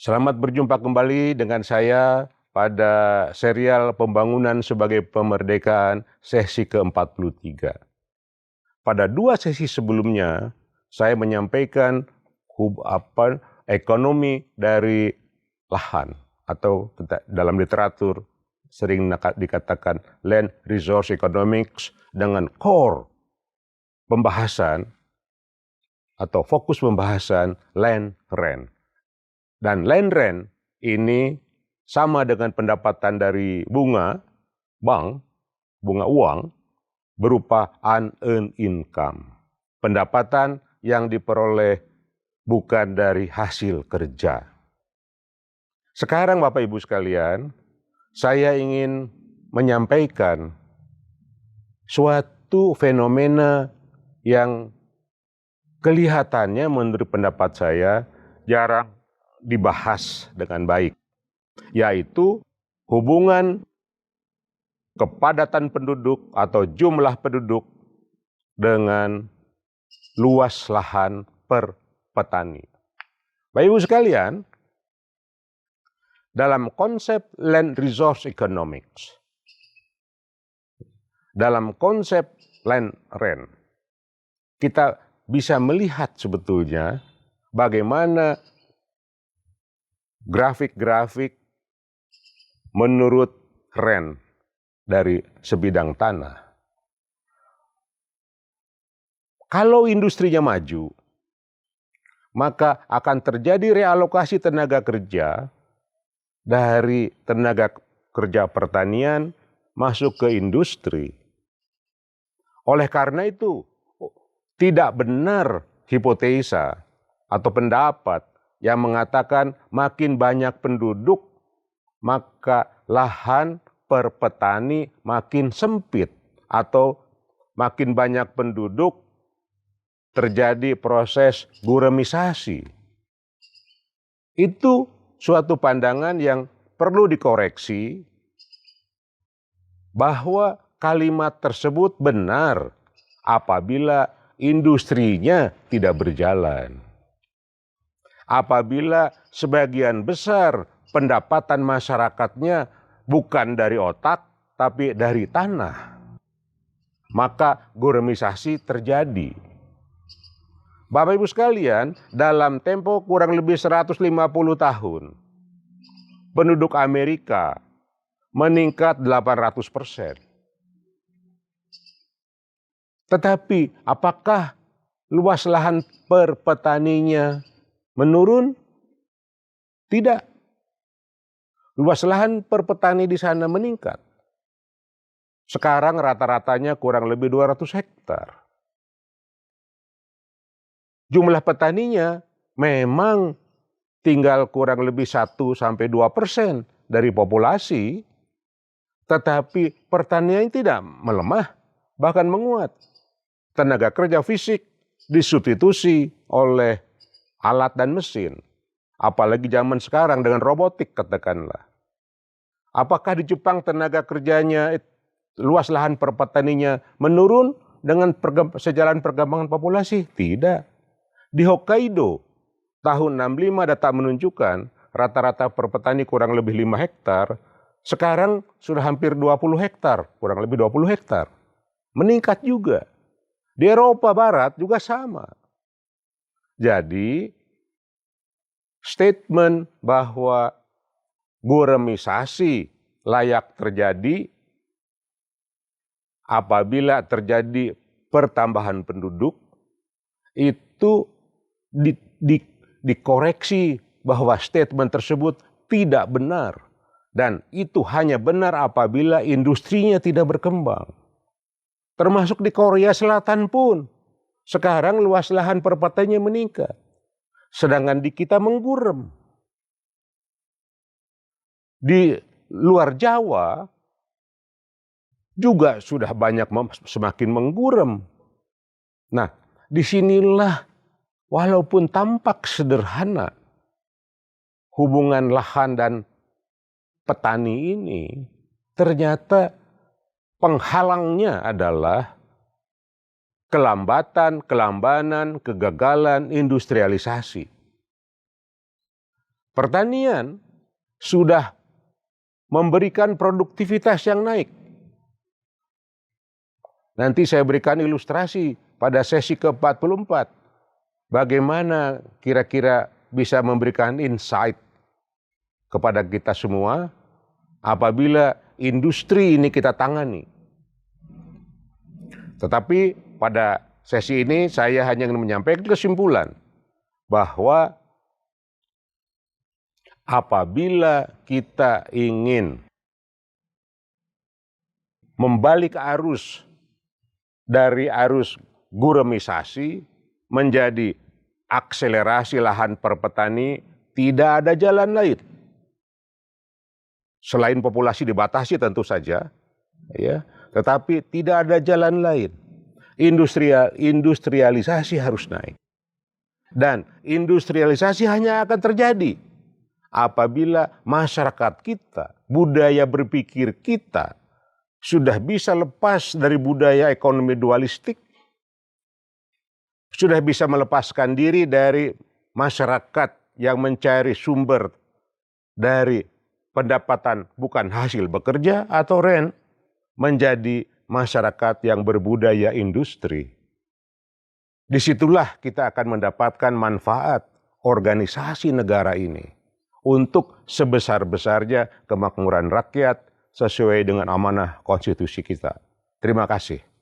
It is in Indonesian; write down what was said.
Selamat berjumpa kembali dengan saya pada serial pembangunan sebagai pemerdekaan sesi ke-43. Pada dua sesi sebelumnya, saya menyampaikan ekonomi dari lahan atau dalam literatur sering dikatakan land resource economics dengan core pembahasan atau fokus pembahasan land rent. Dan land rent ini sama dengan pendapatan dari bunga bank, bunga uang, berupa unearned income. Pendapatan yang diperoleh bukan dari hasil kerja. Sekarang Bapak Ibu sekalian, saya ingin menyampaikan suatu fenomena yang kelihatannya menurut pendapat saya jarang dibahas dengan baik, yaitu hubungan kepadatan penduduk atau jumlah penduduk dengan luas lahan per petani. Bapak Ibu sekalian, dalam konsep land resource economics, dalam konsep land rent, kita bisa melihat sebetulnya bagaimana grafik-grafik menurut rent dari sebidang tanah. Kalau industrinya maju, maka akan terjadi realokasi tenaga kerja dari tenaga kerja pertanian masuk ke industri. Oleh karena itu, tidak benar hipotesa atau pendapat yang mengatakan makin banyak penduduk, maka lahan per petani makin sempit, atau makin banyak penduduk terjadi proses guremisasi. Itu suatu pandangan yang perlu dikoreksi, bahwa kalimat tersebut benar apabila industrinya tidak berjalan. Apabila sebagian besar pendapatan masyarakatnya bukan dari otak, tapi dari tanah, maka guremisasi terjadi. Bapak Ibu sekalian, dalam tempo kurang lebih 150 tahun, penduduk Amerika meningkat 800%. Tetapi apakah luas lahan per petaninya menurun? Tidak. Luas lahan per petani di sana meningkat. Sekarang rata-ratanya kurang lebih 200 hektar. Jumlah petaninya memang tinggal kurang lebih 1-2% dari populasi, tetapi pertanian tidak melemah, bahkan menguat. Tenaga kerja fisik disubstitusi oleh alat dan mesin. Apalagi zaman sekarang dengan robotik katakanlah. Apakah di Jepang tenaga kerjanya, luas lahan per petaninya menurun dengan sejalan perkembangan populasi? Tidak. Di Hokkaido tahun 65 data menunjukkan rata-rata per petani kurang lebih 5 hektar. Sekarang sudah hampir 20 hektar, kurang lebih 20 hektar. Meningkat juga. Di Eropa Barat juga sama. Jadi statement bahwa guremisasi layak terjadi apabila terjadi pertambahan penduduk, itu dikoreksi bahwa statement tersebut tidak benar. Dan itu hanya benar apabila industrinya tidak berkembang. Termasuk di Korea Selatan pun. Sekarang luas lahan per petaninya meningkat. Sedangkan di kita menggurem. Di luar Jawa juga sudah banyak semakin menggurem. Nah, disinilah walaupun tampak sederhana hubungan lahan dan petani ini, ternyata penghalangnya adalah kelambanan, kegagalan industrialisasi. pertanian sudah memberikan produktivitas yang naik. Nanti saya berikan ilustrasi pada sesi ke-44. Bagaimana kira-kira bisa memberikan insight kepada kita semua apabila industri ini kita tangani. Tetapi pada sesi ini saya hanya ingin menyampaikan kesimpulan bahwa apabila kita ingin membalik arus dari arus guramisasi menjadi akselerasi lahan perpetani, tidak ada jalan lain. Selain populasi dibatasi tentu saja, ya, tetapi tidak ada jalan lain. Industrialisasi harus naik. Dan industrialisasi hanya akan terjadi apabila masyarakat kita, budaya berpikir kita, sudah bisa lepas dari budaya ekonomi dualistik, sudah bisa melepaskan diri dari masyarakat yang mencari sumber dari pendapatan bukan hasil bekerja atau rent, menjadi masyarakat yang berbudaya industri. Disitulah kita akan mendapatkan manfaat organisasi negara ini untuk sebesar-besarnya kemakmuran rakyat sesuai dengan amanah konstitusi kita. Terima kasih.